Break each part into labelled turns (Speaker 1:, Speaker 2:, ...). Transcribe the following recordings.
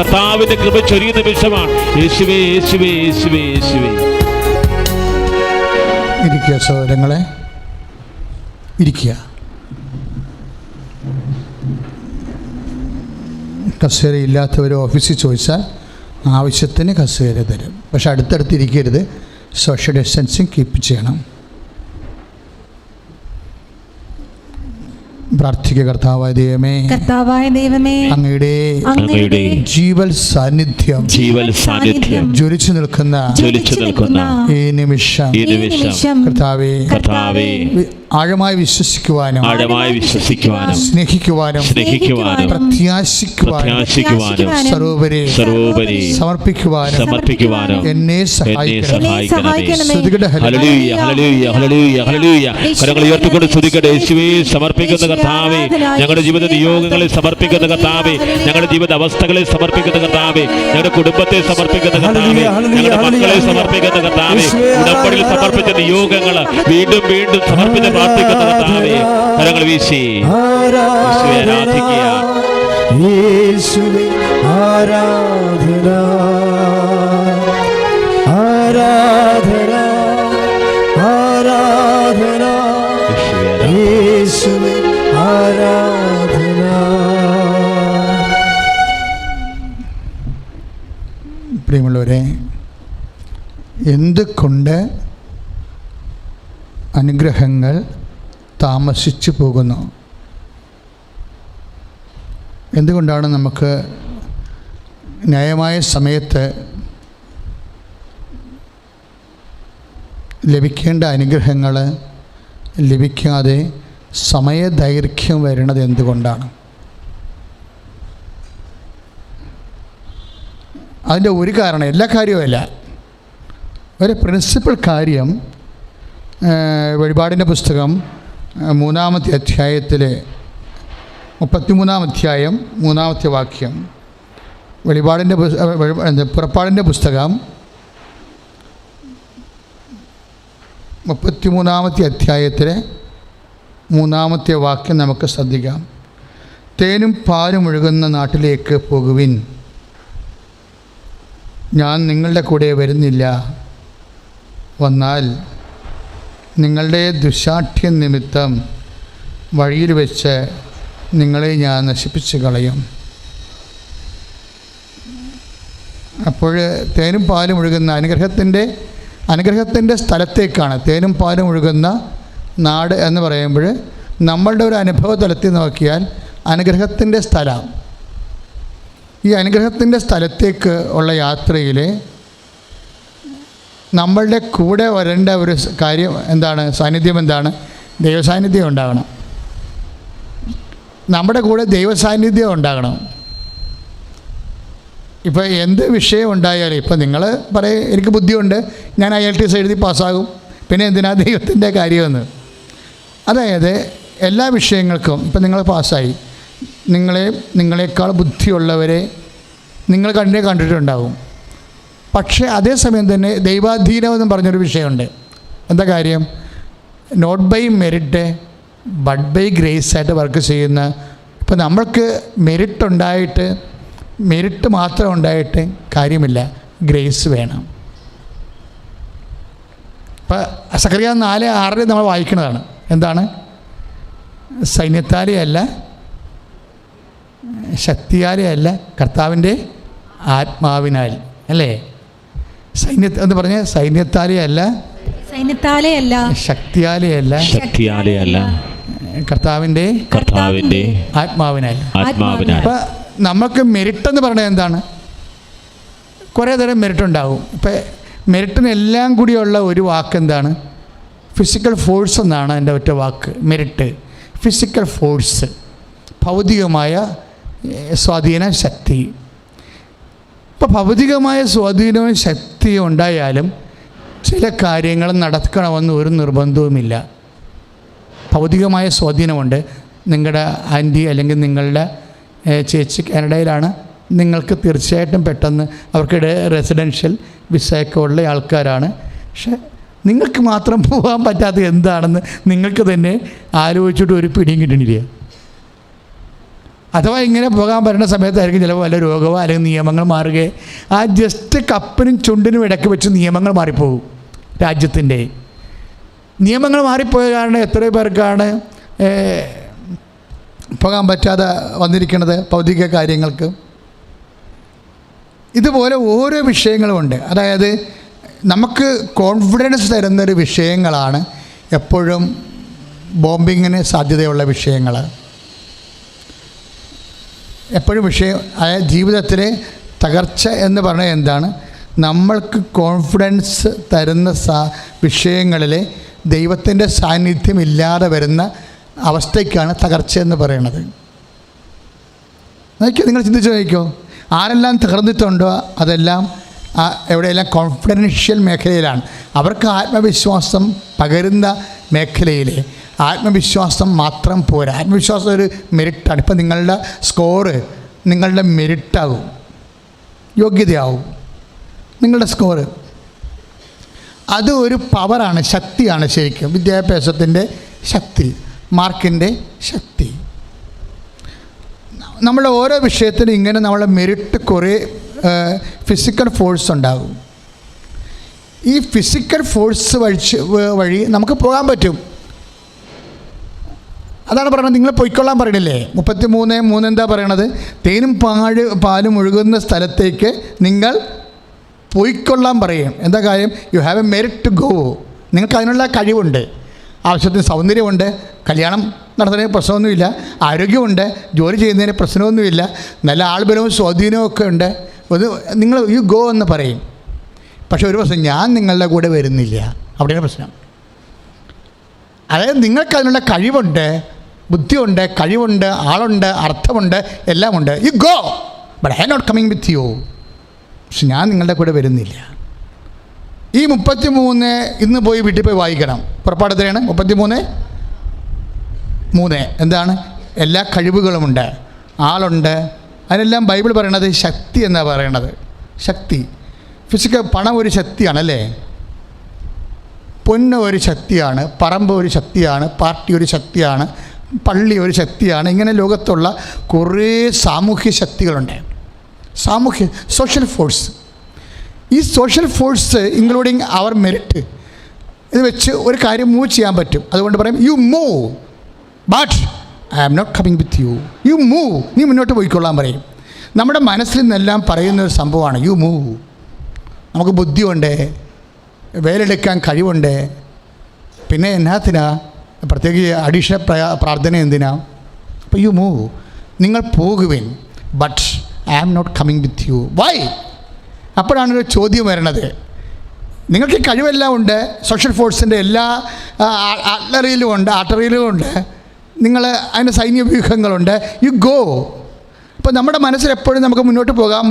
Speaker 1: കർത്താവിന്റെ കൃപ ചൊരിയുന്ന നിമിഷമാണ്. യേശുവേ യേശുവേ യേശുവേ യേശുവേ.
Speaker 2: ഇരിക്കുക സഹോദരങ്ങളെ, ഇരിക്കുക. കസേര ഇല്ലാത്തവർ ഓഫീസിൽ ചോദിച്ചാൽ ആവശ്യത്തിന് കസേര തരും. പക്ഷെ അടുത്തടുത്ത് ഇരിക്കരുത്. സോഷ്യൽ ഡിസ്റ്റൻസിങ് കീപ്പ് ചെയ്യണം. പ്രാർത്ഥിക്കുക. കർത്താവായ ദൈവമേ, അങ്ങയുടെ ജീവൽ സാന്നിധ്യം ജ്വലിച്ചു നിൽക്കുന്ന ഈ നിമിഷം കർത്താവേ ആഴമായി വിശ്വസിക്കുവാനും സ്നേഹിക്കുവാനും പ്രത്യാശിക്കുവാനും സർവോപരി സമർപ്പിക്കുവാനും എന്നെ സഹായിക്കണമേ.
Speaker 1: സമർപ്പിക്കുന്ന കർത്താവേ, ഞങ്ങളുടെ ജീവിത നിയോഗങ്ങളെ സമർപ്പിക്കുന്ന കർത്താവേ, ഞങ്ങളുടെ ജീവിത അവസ്ഥകളെ സമർപ്പിക്കുന്ന കർത്താവേ, ഞങ്ങളുടെ കുടുംബത്തെ സമർപ്പിക്കുന്ന കർത്താവേ, ഞങ്ങളുടെ മക്കളെ സമർപ്പിക്കുന്ന കർത്താവേ, ഉടമ്പടിയിൽ സമർപ്പിച്ച നിയോഗങ്ങൾ വീണ്ടും വീണ്ടും സമർപ്പിച്ച് പ്രാർത്ഥിക്കുന്ന കർത്താവേ, കരങ്ങൾ വീശി ആരാധിക്കുക.
Speaker 3: യേശുവേ ആരാധന ആരാധന ആരാധന യേശുവേ ആരാധന.
Speaker 2: പ്രിയമുള്ളവരെ, എന്തുകൊണ്ട് അനുഗ്രഹങ്ങൾ താമസിച്ചു പോകുന്നു? എന്തുകൊണ്ടാണ് നമുക്ക് ന്യായമായ സമയത്ത് ലഭിക്കേണ്ട അനുഗ്രഹങ്ങൾ ലഭിക്കാതെ സമയദൈർഘ്യം വരുന്നത് എന്തുകൊണ്ടാണ്? അതിൻ്റെ ഒരു കാരണം, എല്ലാ കാര്യവുമല്ല, ഒരു പ്രിൻസിപ്പൽ കാര്യം വെളിപാടിൻ്റെ പുസ്തകം 3-ാമത്തെ അധ്യായത്തിലെ 33-ാം അധ്യായം 3-ാമത്തെ വാക്യം. പുറപ്പാടിൻ്റെ പുസ്തകം 33-ാമത്തെ അധ്യായത്തിലെ 3-ാമത്തെ വാക്യം നമുക്ക് ശ്രദ്ധിക്കാം. തേനും പാലും ഒഴുകുന്ന നാട്ടിലേക്ക് പോകുവിൻ, ഞാൻ നിങ്ങളുടെ കൂടെ വരുന്നില്ല. വന്നാൽ നിങ്ങളുടെ ദുശാഠ്യം നിമിത്തം വഴിയിൽ വെച്ച് നിങ്ങളെ ഞാൻ നശിപ്പിച്ച് കളയും. അപ്പോൾ തേനും പാലും ഒഴുകുന്ന അനുഗ്രഹത്തിൻ്റെ സ്ഥലത്തേക്കാണ്. തേനും പാലും ഒഴുകുന്ന നാട് എന്ന് പറയുമ്പോൾ നമ്മളുടെ ഒരു അനുഭവ തലത്തിൽ നോക്കിയാൽ അനുഗ്രഹത്തിൻ്റെ സ്ഥലം. ഈ അനുഗ്രഹത്തിൻ്റെ സ്ഥലത്തേക്ക് ഉള്ള യാത്രയിൽ നമ്മളുടെ കൂടെ വരേണ്ട ഒരു കാര്യം എന്താണ്? സാന്നിധ്യം എന്താണ്? ദൈവസാന്നിധ്യം ഉണ്ടാകണം. നമ്മുടെ കൂടെ ദൈവസാന്നിധ്യം ഉണ്ടാകണം. ഇപ്പോൾ എന്ത് വിഷയം ഉണ്ടായാലും, ഇപ്പോൾ നിങ്ങൾ പറയും എനിക്ക് ബുദ്ധിയുണ്ട്, ഞാൻ IELTS എഴുതി പാസ്സാകും, പിന്നെ എന്തിനാ ദൈവത്തിൻ്റെ കാര്യമെന്ന്. അതായത് എല്ലാ വിഷയങ്ങൾക്കും ഇപ്പം നിങ്ങൾ പാസ്സായി, നിങ്ങളെക്കാൾ ബുദ്ധിയുള്ളവരെ നിങ്ങൾ കണ്ടിട്ടുണ്ടാകും. പക്ഷേ അതേസമയം തന്നെ ദൈവാധീനം എന്ന് പറഞ്ഞൊരു വിഷയമുണ്ട്. എന്താ കാര്യം? Not by merit but by grace ആയിട്ട് വർക്ക് ചെയ്യുന്ന. ഇപ്പോൾ നമ്മൾക്ക് മെറിറ്റ് മാത്രം ഉണ്ടായിട്ട് കാര്യമില്ല, ഗ്രേസ് വേണം. ഇപ്പം സക്കറിയ 4:6 നമ്മൾ വായിക്കുന്നതാണ്. എന്താണ്? സൈന്യത്താലെയല്ല, ശക്തിയാലെയല്ല, കർത്താവിൻ്റെ ആത്മാവിനാൽ. അല്ലേ? എന്ന് പറഞ്ഞ സൈന്യത്താലെയല്ല, ശക്തിയാലെയല്ല, കർത്താവിൻ്റെ ആത്മാവിനാൽ. അപ്പം നമുക്ക് മെറിറ്റ് എന്ന് പറഞ്ഞാൽ എന്താണ്? കുറേ തരം മെറിറ്റ് ഉണ്ടാകും. ഇപ്പം മെറിറ്റിനെല്ലാം കൂടിയുള്ള ഒരു വാക്ക് എന്താണ്? ഫിസിക്കൽ ഫോഴ്സ് എന്നാണ് എൻ്റെ ഒറ്റ വാക്ക്. മെറിറ്റ്, ഫിസിക്കൽ ഫോഴ്സ്, ഭൗതികമായ സ്വാധീനം, ശക്തി. ഇപ്പോൾ ഭൗതികമായ സ്വാധീനവും ശക്തിയും ഉണ്ടായാലും ചില കാര്യങ്ങൾ നടക്കണമെന്ന് ഒരു നിർബന്ധവുമില്ല. ഭൗതികമായ സ്വാധീനമുണ്ട്. നിങ്ങളുടെ ആൻറ്റി അല്ലെങ്കിൽ നിങ്ങളുടെ ചേച്ചി കാനഡയിലാണ്, നിങ്ങൾക്ക് തീർച്ചയായിട്ടും പെട്ടെന്ന് അവർക്കിടെ റെസിഡൻഷ്യൽ വിസയൊക്കെ ഉള്ള ആൾക്കാരാണ്. പക്ഷെ നിങ്ങൾക്ക് മാത്രം പോകാൻ പറ്റാത്ത എന്താണെന്ന് നിങ്ങൾക്ക് തന്നെ ആലോചിച്ചിട്ട് ഒരു പിടിയും കിട്ടണില്ല. അഥവാ ഇങ്ങനെ പോകാൻ പറ്റുന്ന സമയത്തായിരിക്കും ചിലപ്പോൾ വല്ല രോഗമോ അല്ലെങ്കിൽ നിയമങ്ങൾ മാറുകയോ ആ ജസ്റ്റ് കപ്പിനും ചുണ്ടിനും ഇടയ്ക്ക് വെച്ച് നിയമങ്ങൾ മാറിപ്പോകും. രാജ്യത്തിൻ്റെ നിയമങ്ങൾ മാറിപ്പോയ കാരണം എത്രയോ പേർക്കാണ് പോകാൻ പറ്റാതെ വന്നിരിക്കുന്നത് ഭൗതിക കാര്യങ്ങൾക്ക്. ഇതുപോലെ ഓരോ വിഷയങ്ങളുമുണ്ട്. അതായത് നമുക്ക് കോൺഫിഡൻസ് തരുന്നൊരു വിഷയങ്ങളാണ് എപ്പോഴും ബോംബിങ്ങിന് സാധ്യതയുള്ള വിഷയങ്ങൾ. എപ്പോഴും അതായത് ജീവിതത്തിലെ തകർച്ച എന്ന് പറഞ്ഞാൽ എന്താണ്? നമ്മൾക്ക് കോൺഫിഡൻസ് തരുന്ന വിഷയങ്ങളിൽ ദൈവത്തിൻ്റെ സാന്നിധ്യം ഇല്ലാതെ വരുന്ന അവസ്ഥയ്ക്കാണ് തകർച്ച എന്ന് പറയുന്നത്. നോക്കിയോ, നിങ്ങൾ ചിന്തിച്ച് നോക്കിക്കോ, ആരെല്ലാം തകർന്നിട്ടുണ്ടോ അതെല്ലാം എവിടെയെല്ലാം കോൺഫിഡൻഷ്യൽ മേഖലയിലാണ്. അവർക്ക് ആത്മവിശ്വാസം പകരുന്ന മേഖലയിൽ ആത്മവിശ്വാസം മാത്രം പോരാ. ആത്മവിശ്വാസം ഒരു മെരിറ്റാണ്. ഇപ്പം നിങ്ങളുടെ സ്കോറ് നിങ്ങളുടെ മെരിറ്റാകും, യോഗ്യതയാവും. നിങ്ങളുടെ സ്കോറ് അത് ഒരു പവറാണ്, ശക്തിയാണ്. ശരിക്കും വിദ്യാഭ്യാസത്തിൻ്റെ ശക്തി, മാർക്കിൻ്റെ ശക്തി. നമ്മുടെ ഓരോ വിഷയത്തിലും ഇങ്ങനെ നമ്മളെ മെരിറ്റ് കുറേ ഫിസിക്കൽ ഫോഴ്സ് ഉണ്ടാകും. ഈ ഫിസിക്കൽ ഫോഴ്സ് വഴി നമുക്ക് പോകാൻ പറ്റും. അതാണ് പറയുന്നത്, നിങ്ങൾ പൊയ്ക്കൊള്ളാൻ പറയണില്ലേ? 33:3 എന്താ പറയണത്? തേനും പാലും ഒഴുകുന്ന സ്ഥലത്തേക്ക് നിങ്ങൾ പൊയ്ക്കൊള്ളാൻ പറയും. എന്താ കാര്യം? You have a merit to go. നിങ്ങൾക്ക് അതിനുള്ള കഴിവുണ്ട്, ആവശ്യത്തിന് സൗന്ദര്യമുണ്ട്, കല്യാണം നടത്തുന്നതിന് പ്രശ്നമൊന്നുമില്ല, ആരോഗ്യമുണ്ട്, ജോലി ചെയ്യുന്നതിന് പ്രശ്നമൊന്നുമില്ല, നല്ല ആൾബലവും സ്വാധീനവും ഒക്കെ ഉണ്ട്. നിങ്ങൾ യു ഗോ എന്ന് പറയും. പക്ഷെ ഒരു പ്രശ്നം, ഞാൻ നിങ്ങളുടെ കൂടെ വരുന്നില്ല. അവിടെയാണ് പ്രശ്നം. അതായത് നിങ്ങൾക്ക് അതിനുള്ള കഴിവുണ്ട്, ബുദ്ധിയുണ്ട്, കഴിവുണ്ട്, ആളുണ്ട്, അർത്ഥമുണ്ട്, എല്ലാമുണ്ട്. You go, but I not coming with you. പക്ഷെ ഞാൻ നിങ്ങളുടെ കൂടെ വരുന്നില്ല. ഈ 33 ഇന്ന് പോയി വീട്ടിൽ പോയി വായിക്കണം. പുറപ്പാട് എത്രയാണ്? 33:3. എന്താണ്? എല്ലാ കഴിവുകളുമുണ്ട്, ആളുണ്ട്. അതിനെല്ലാം ബൈബിൾ പറയണത് ശക്തി എന്നാണ് പറയണത്. ശക്തി, ഫിസിക്കൽ. പണം ഒരു ശക്തിയാണല്ലേ? പൊന്ന് ഒരു ശക്തിയാണ്, പറമ്പ് ഒരു ശക്തിയാണ്, പാർട്ടി ഒരു ശക്തിയാണ്, പള്ളി ഒരു ശക്തിയാണ്. ഇങ്ങനെ ലോകത്തുള്ള കുറേ സാമൂഹ്യ ശക്തികളുണ്ട്. Social force. ഈ സോഷ്യൽ ഫോഴ്സ് ഇൻക്ലൂഡിങ് അവർ മെറിറ്റ്, ഇത് വെച്ച് ഒരു കാര്യം മൂവ് ചെയ്യാൻ പറ്റും. അതുകൊണ്ട് പറയും you move, but I am not coming with you. You move, നീ മുന്നോട്ട് പോയിക്കൊള്ളാൻ പറയും. നമ്മുടെ മനസ്സിൽ നിന്നെല്ലാം പറയുന്നൊരു സംഭവമാണ് യു മൂവ്. നമുക്ക് ബുദ്ധിയുണ്ട്, വേലെടുക്കാൻ കഴിവുണ്ട്, പിന്നെ എന്നാത്തിനാ പ്രത്യേകിച്ച് അഡീഷണൽ പ്രാർത്ഥന എന്തിനാ? അപ്പോൾ യു മൂവ്, നിങ്ങൾ പോകുവിൻ, but I am not coming with you. Why? അപ്പോഴാണൊരു ചോദ്യം വരണത്. നിങ്ങൾക്ക് കഴിവെല്ലാം ഉണ്ട്, സോഷ്യൽ ഫോഴ്സിൻ്റെ എല്ലാ ആർട്ടറിയിലും ഉണ്ട്, നിങ്ങൾ അതിൻ്റെ സൈന്യ വ്യൂഹങ്ങളുണ്ട്. You go. അപ്പോൾ നമ്മുടെ മനസ്സിൽ എപ്പോഴും നമുക്ക് മുന്നോട്ട് പോകാം,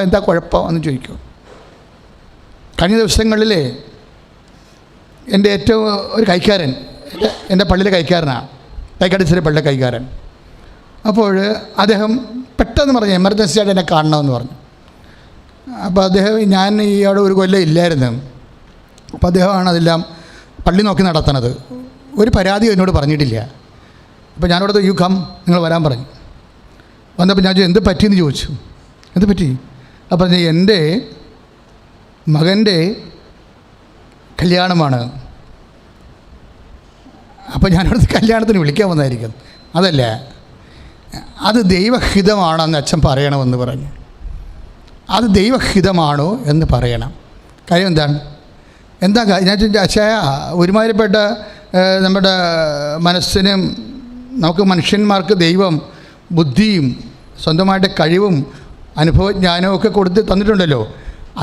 Speaker 2: എന്താ കുഴപ്പം എന്ന് ചോദിക്കും. കഴിഞ്ഞ ദിവസങ്ങളിലേ എൻ്റെ ഏറ്റവും ഒരു കൈക്കാരൻ, എൻ്റെ പള്ളിയിലെ കൈക്കാരനാണ്, തൈക്കാടിശ്ശേരി പള്ളിയിലെ കൈക്കാരൻ. അപ്പോൾ അദ്ദേഹം പെട്ടെന്ന് പറഞ്ഞു എമർജൻസി ആയിട്ട് എന്നെ കാണണമെന്ന് പറഞ്ഞു. അപ്പോൾ അദ്ദേഹം, ഞാൻ ഈ അവിടെ ഒരു കൊല്ലം ഇല്ലായിരുന്നു. അപ്പോൾ അദ്ദേഹമാണ് അതെല്ലാം പള്ളി നോക്കി നടത്തണത്. ഒരു പരാതി എന്നോട് പറഞ്ഞിട്ടില്ല. അപ്പോൾ ഞാനവിടെ യു കം, നിങ്ങൾ വരാൻ പറഞ്ഞു. വന്നപ്പോൾ ഞാൻ എന്ത് പറ്റിയെന്ന് ചോദിച്ചു. എന്ത് പറ്റി? അപ്പോൾ എൻ്റെ മകൻ്റെ കല്യാണമാണ്. അപ്പോൾ ഞാനവിടുത്തെ കല്യാണത്തിന് വിളിക്കാൻ വന്നതായിരിക്കും. അതല്ല, അത് ദൈവഹിതമാണെന്ന് അച്ഛൻ പറയണമെന്ന് പറഞ്ഞു. അത് ദൈവഹിതമാണോ എന്ന് പറയണം. കാര്യം എന്താണ്? ഞാൻ അച്ഛാ, ഒരുമാതിരിപ്പെട്ട നമ്മുടെ മനസ്സിനും നമുക്ക് മനുഷ്യന്മാർക്ക് ദൈവം ബുദ്ധിയും സ്വന്തമായിട്ട് കഴിവും അനുഭവജ്ഞാനവും ഒക്കെ കൊടുത്ത് തന്നിട്ടുണ്ടല്ലോ.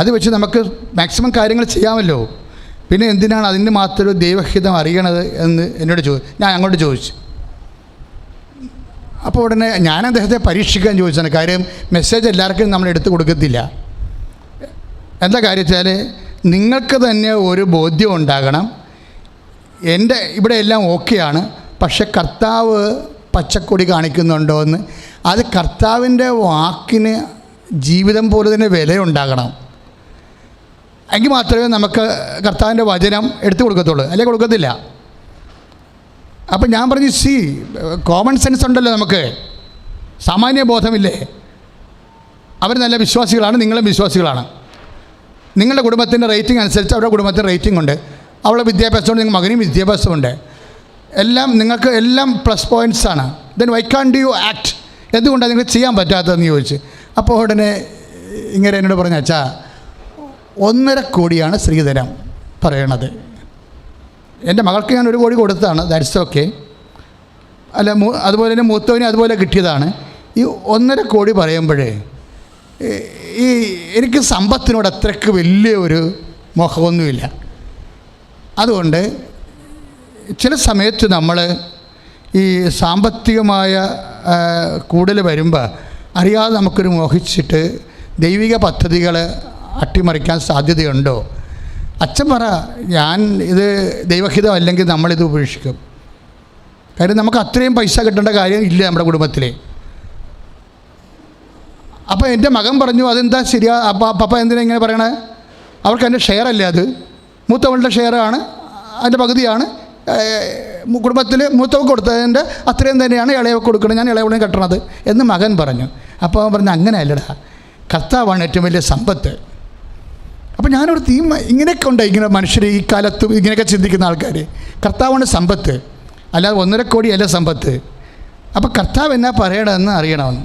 Speaker 2: അത് വെച്ച് നമുക്ക് മാക്സിമം കാര്യങ്ങൾ ചെയ്യാമല്ലോ. പിന്നെ എന്തിനാണ് അതിന് മാത്രം ദൈവഹിതം അറിയണത് എന്ന് എന്നോട് ഞാൻ അങ്ങോട്ട് ചോദിച്ചു. അപ്പോൾ ഉടനെ ഞാൻ അദ്ദേഹത്തെ പരീക്ഷിക്കാൻ ചോദിച്ചാണ്. കാര്യം മെസ്സേജ് എല്ലാവർക്കും നമ്മൾ എടുത്തു കൊടുക്കത്തില്ല. എന്താ കാര്യം വെച്ചാൽ നിങ്ങൾക്ക് തന്നെ ഒരു ബോധ്യം ഉണ്ടാകണം. എൻ്റെ ഇവിടെ എല്ലാം ഓക്കെയാണ്, പക്ഷെ കർത്താവ് പച്ചക്കൊടി കാണിക്കുന്നുണ്ടോ എന്ന്. അത് കർത്താവിൻ്റെ വാക്കിന് ജീവിതം പോലെ തന്നെ വിലയുണ്ടാകണം. എങ്കിൽ മാത്രമേ നമുക്ക് കർത്താവിൻ്റെ വചനം എടുത്തു കൊടുക്കത്തുള്ളൂ, അല്ലെങ്കിൽ കൊടുക്കത്തില്ല. അപ്പം ഞാൻ പറഞ്ഞു, കോമൺ സെൻസ് ഉണ്ടല്ലോ നമുക്ക്. സാമാന്യ ബോധമില്ലേ? അവർ നല്ല വിശ്വാസികളാണ്, നിങ്ങളും വിശ്വാസികളാണ്. നിങ്ങളുടെ കുടുംബത്തിൻ്റെ റേറ്റിംഗ് അനുസരിച്ച് അവരുടെ കുടുംബത്തിന് റേറ്റിംഗ് ഉണ്ട്. അവളുടെ വിദ്യാഭ്യാസമുണ്ട്, നിങ്ങൾ മകനും വിദ്യാഭ്യാസമുണ്ട്. എല്ലാം നിങ്ങൾക്ക് എല്ലാം പ്ലസ് പോയിൻറ്റ്സാണ്. Then why can't you act? എന്തുകൊണ്ടാണ് നിങ്ങൾക്ക് ചെയ്യാൻ പറ്റാത്തതെന്ന് ചോദിച്ച്. അപ്പോൾ ഉടനെ ഇങ്ങനെ എന്നോട് പറഞ്ഞ, അച്ഛാ 1.5 കോടിയാണ് സ്ത്രീധനം പറയണത്. എൻ്റെ മകൾക്ക് ഞാൻ 1 കോടി കൊടുത്തതാണ്, ദാറ്റ്സ് ഓക്കെ. അല്ല, അതുപോലെ തന്നെ മൂത്തവന് അതുപോലെ കിട്ടിയതാണ്. ഈ 1.5 കോടി പറയുമ്പോഴേ എനിക്ക് സമ്പത്തിനോട് അത്രയ്ക്ക് വലിയ ഒരു മോഹമൊന്നുമില്ല. അതുകൊണ്ട് ചില സമയത്ത് നമ്മൾ ഈ സാമ്പത്തികമായ കൂടുതൽ വരുമ്പോൾ അറിയാതെ നമുക്കൊരു മോഹിച്ചിട്ട് ദൈവിക പദ്ധതികൾ അട്ടിമറിക്കാൻ സാധ്യതയുണ്ടോ? അച്ഛൻ പറ, ഞാൻ ഇത് ദൈവഹിതം അല്ലെങ്കിൽ നമ്മളിത് ഉപേക്ഷിക്കും. കാര്യം നമുക്ക് അത്രയും പൈസ കിട്ടേണ്ട കാര്യം ഇല്ല നമ്മുടെ കുടുംബത്തിൽ. അപ്പോൾ എൻ്റെ മകൻ പറഞ്ഞു, അതെന്താ ശരിയാ പപ്പ എന്തിനാ ഇങ്ങനെ പറയണേ? അവർക്ക് എൻ്റെ ഷെയർ അല്ലേ, അത് മൂത്തവളുടെ ഷെയറാണ്, അതിൻ്റെ പകുതിയാണ് കുടുംബത്തിൽ മൂത്തവൾക്ക് കൊടുത്തതിൻ്റെ അത്രയും തന്നെയാണ് ഇളയവൾക്ക് കൊടുക്കണം, ഞാൻ ഇളയവളെ കെട്ടണത് എന്ന് മകൻ പറഞ്ഞു. അപ്പോൾ അവൻ പറഞ്ഞു, അങ്ങനെയല്ലടാ, കർത്താവാണ് ഏറ്റവും വലിയ സമ്പത്ത്. അപ്പോൾ ഞാനൊരു ഇങ്ങനെയൊക്കെ ഉണ്ട്, ഇങ്ങനെ മനുഷ്യർ ഈ കാലത്ത് ഇങ്ങനെയൊക്കെ ചിന്തിക്കുന്ന ആൾക്കാർ. കർത്താവാണ് സമ്പത്ത്, അല്ലാതെ 1.5 കോടിയല്ല സമ്പത്ത്. അപ്പോൾ കർത്താവ് എന്നാ പറയണമെന്ന് അറിയണമെന്ന്.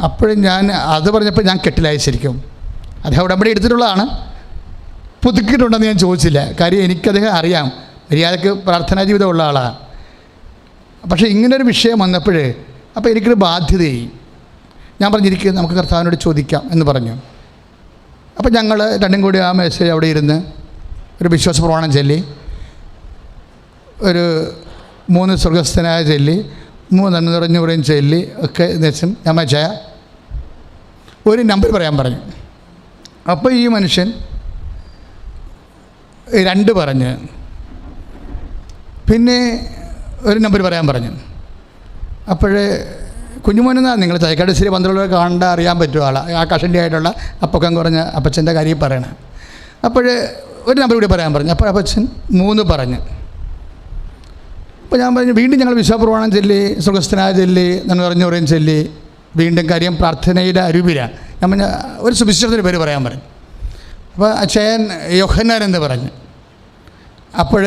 Speaker 2: അപ്പോഴും ഞാൻ അത് പറഞ്ഞപ്പോൾ ഞാൻ കെട്ടിലായി ശരിക്കും. അദ്ദേഹം ഉടമ്പടി എടുത്തിട്ടുള്ളതാണ്, പുതുക്കിയിട്ടുണ്ടെന്ന് ഞാൻ ചോദിച്ചില്ല. കാര്യം എനിക്കദ്ദേഹം അറിയാം, മര്യാദക്ക് പ്രാർത്ഥനാ ജീവിതമുള്ള ആളാണ്. പക്ഷേ ഇങ്ങനൊരു വിഷയം വന്നപ്പോഴേ അപ്പോൾ എനിക്കൊരു ബാധ്യതയായി. ഞാൻ പറഞ്ഞിരിക്കുക, നമുക്ക് കർത്താവിനോട് ചോദിക്കാം എന്ന് പറഞ്ഞു. അപ്പോൾ ഞങ്ങൾ രണ്ടും കൂടി ആ മേശയിൽ അവിടെ ഇരുന്ന് ഒരു വിശ്വാസ പ്രമാണം ചൊല്ലി, ഒരു 3 സ്വർഗസ്ഥനായ ചൊല്ലി, 3 നന്മ നിറഞ്ഞു പറയും ചൊല്ലി ഒക്കെ എന്നുവെച്ചും ഞാൻ വെച്ചാൽ ഒരു നമ്പർ പറയാൻ പറഞ്ഞു. അപ്പോൾ ഈ മനുഷ്യൻ 2 പറഞ്ഞ്, പിന്നെ ഒരു നമ്പർ പറയാൻ പറഞ്ഞു. അപ്പോഴേ കുഞ്ഞുമോനെന്നാണ് നിങ്ങൾ തൈക്കാട് ശരി 12 കാണേണ്ട അറിയാൻ പറ്റും ആളാ, ആ കഷണ്ടി ആയിട്ടുള്ള അപ്പൊക്കം കുറഞ്ഞ അപ്പച്ചൻ്റെ കാര്യം പറയണം. അപ്പോൾ ഒരു നമ്പർ കൂടി പറയാൻ പറഞ്ഞു. അപ്പോൾ അപ്പച്ചൻ 3 പറഞ്ഞു. അപ്പോൾ ഞാൻ പറഞ്ഞു, വീണ്ടും ഞങ്ങൾ വിശ്വാസപ്രമാണം ചൊല്ലി, സ്വർഗസ്ഥനായ ചൊല്ലി, നന്മ നിറഞ്ഞു പറയും ചൊല്ലി, വീണ്ടും കാര്യം പ്രാർത്ഥനയുടെ അരുവിലാണ്. ഞാൻ പറഞ്ഞ ഒരു സുവിശേഷത്തിൻ്റെ പേര് പറയാൻ പറഞ്ഞു. അപ്പോൾ അച്ഛൻ യോഹന്നാൻ എന്ന് പറഞ്ഞു. അപ്പോൾ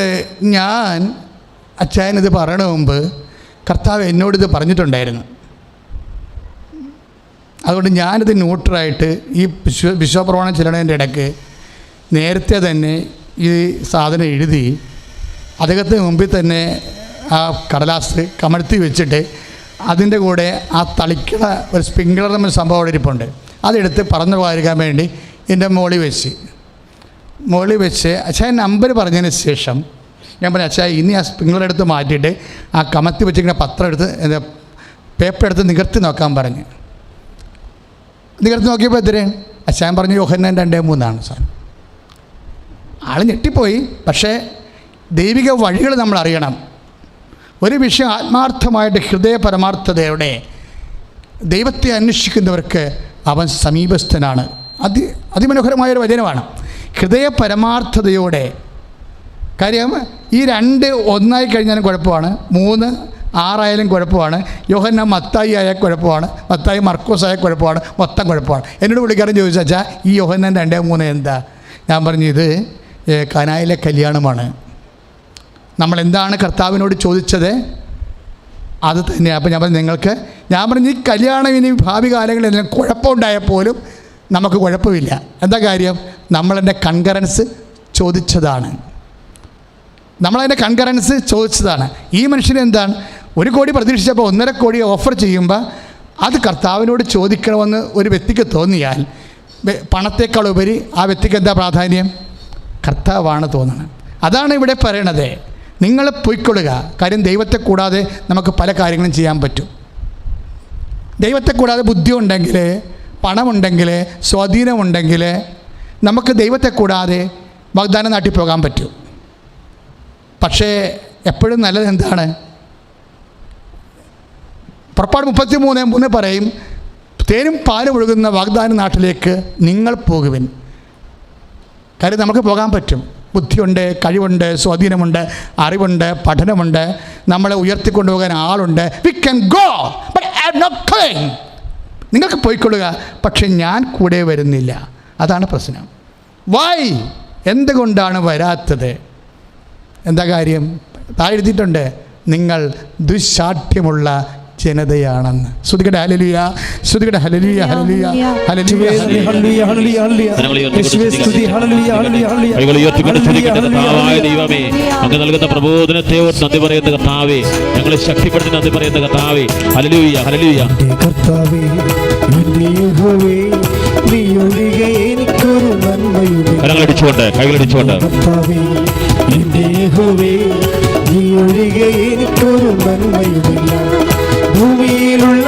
Speaker 2: ഞാൻ അച്ഛനിത് പറയണ മുമ്പ് കർത്താവ് എന്നോടിത് പറഞ്ഞിട്ടുണ്ടായിരുന്നു. അതുകൊണ്ട് ഞാനിത് ന്യൂട്രായിട്ട് ഈ വിശ്വപ്രമാണം ചെല്ലണതിൻ്റെ ഇടയ്ക്ക് നേരത്തെ തന്നെ ഈ സാധനം എഴുതി അദ്ദേഹത്തിന് മുമ്പിൽ തന്നെ ആ കടലാസ് കമഴ്ത്തി വെച്ചിട്ട് അതിൻ്റെ കൂടെ ആ തളിക്കണ ഒരു സ്പ്രിങ്ക്ലർ എന്ന സംഭവം അവിടെ ഇരിപ്പുണ്ട്. അതെടുത്ത് പറന്നു പോകാതിരിക്കാൻ വേണ്ടി എൻ്റെ മോളിൽ വെച്ച് അച്ഛൻ നമ്പർ പറഞ്ഞതിന് ശേഷം ഞാൻ പറഞ്ഞു, അച്ഛാ ഇനി ആ സ്പ്രിങ്ക്ലർ എടുത്ത് മാറ്റിയിട്ട് ആ കമത്തി വെച്ചിരിക്കുന്ന പത്രം എടുത്ത് പേപ്പർ എടുത്ത് നികർത്തി നോക്കാൻ പറഞ്ഞു. നികർത്തി നോക്കിയപ്പോൾ എതിരെ അച്ഛൻ പറഞ്ഞു യോഹന്നാൻ 2:3 സാധനം. ആൾ ഞെട്ടിപ്പോയി. പക്ഷേ ദൈവിക വഴികൾ നമ്മൾ അറിയണം. ഒരു വിഷയം ആത്മാർത്ഥമായിട്ട് ഹൃദയ പരമാർത്ഥതയോടെ ദൈവത്തെ അന്വേഷിക്കുന്നവർക്ക് അവൻ സമീപസ്ഥനാണ്. അതിമനോഹരമായൊരു വചനമാണ്. ഹൃദയ പരമാർത്ഥതയോടെ. കാര്യം ഈ 2 ഒന്നായി കഴിഞ്ഞാലും കുഴപ്പമാണ്, 3 6 കുഴപ്പമാണ്, യോഹന്നാൻ മത്തായി ആയാൽ കുഴപ്പമാണ്, മത്തായി മർക്കോസ് ആയാൽ കുഴപ്പമാണ്, മൊത്തം കുഴപ്പമാണ്. എന്നോട് പുള്ളിക്കാരൻ ചോദിച്ചാൽ ഈ യോഹന്നാൻ 2:3 എന്താ? ഞാൻ പറഞ്ഞു, ഇത് കാനായിലെ കല്യാണമാണ്. നമ്മളെന്താണ് കർത്താവിനോട് ചോദിച്ചത് അത് തന്നെയാണ്. അപ്പോൾ ഞാൻ പറഞ്ഞു ഈ കല്യാണം ഇനി ഭാവി കാലങ്ങളിൽ എന്തെങ്കിലും കുഴപ്പമുണ്ടായാൽ പോലും നമുക്ക് കുഴപ്പമില്ല. എന്താ കാര്യം? നമ്മളതിൻ്റെ കൺകറൻസ് ചോദിച്ചതാണ്. ഈ മനുഷ്യന് എന്താണ് 1 കോടി പ്രതീക്ഷിച്ചപ്പോൾ 1.5 കോടി ഓഫർ ചെയ്യുമ്പോൾ അത് കർത്താവിനോട് ചോദിക്കണമെന്ന് ഒരു വ്യക്തിക്ക് തോന്നിയാൽ പണത്തേക്കാൾ ഉപരി ആ വ്യക്തിക്ക് എന്താ പ്രാധാന്യം? കർത്താവാണ് തോന്നുന്നത്. അതാണ് ഇവിടെ പറയണത്. നിങ്ങൾ പൊയ്ക്കൊള്ളുക. കാര്യം ദൈവത്തെ കൂടാതെ നമുക്ക് പല കാര്യങ്ങളും ചെയ്യാൻ പറ്റും. ദൈവത്തെ കൂടാതെ ബുദ്ധി ഉണ്ടെങ്കിൽ, പണമുണ്ടെങ്കിൽ, സ്വാധീനമുണ്ടെങ്കിൽ നമുക്ക് ദൈവത്തെ കൂടാതെ വാഗ്ദാനം നാട്ടി പോകാൻ പറ്റും. പക്ഷേ എപ്പോഴും നല്ലത് എന്താണ്? പുറപ്പാട് 33:3 പറയും, തേനും പാലും ഒഴുകുന്ന വാഗ്ദാന നാട്ടിലേക്ക് നിങ്ങൾ പോകുവിൻ. കാര്യം നമുക്ക് പോകാൻ പറ്റും. ബുദ്ധിയുണ്ട്, കഴിവുണ്ട്, സ്വാധീനമുണ്ട്, അറിവുണ്ട്, പഠനമുണ്ട്, നമ്മളെ ഉയർത്തിക്കൊണ്ടുപോകാൻ ആളുണ്ട്. We can go. But am not coming. നിങ്ങൾക്ക് പോയിക്കൊള്ളുക, പക്ഷെ ഞാൻ കൂടെ വരുന്നില്ല. അതാണ് പ്രശ്നം. വൈ? എന്തുകൊണ്ടാണ് വരാത്തത്? എന്താ കാര്യം? താഴെ എഴുതിയിട്ടുണ്ട്, നിങ്ങൾ ദുശ്ശാഠ്യമുള്ള ജനതയാണെന്ന്. ശ്രുതികട ഹല്ലേലൂയ, ശ്രുതികട ഹല്ലേലൂയ, ഹല്ലേലൂയ, ഹല്ലേലൂയ,
Speaker 1: ദൈവമേ, അങ്ങ് നൽകുന്ന പ്രബോധനത്തെ നന്ദി പറയുന്ന കർത്താവേ, ഞങ്ങളെ ശക്തിപ്പെടുത്തി നന്ദി പറയുന്ന കർത്താവേ. Hallelujah, hallelujah.
Speaker 3: കർത്താവേ, എന്റെ യഹോവേ, നീ ഒഴികെ എനിക്കൊരു നന്മയുമില്ല.
Speaker 1: കൈകളടിച്ചുകൊണ്ട്
Speaker 3: കർത്താവേ, എന്റെ യഹോവേ, നീ ഒഴികെ എനിക്കൊരു നന്മയുമില്ല. ഭൂമിയിലുള്ള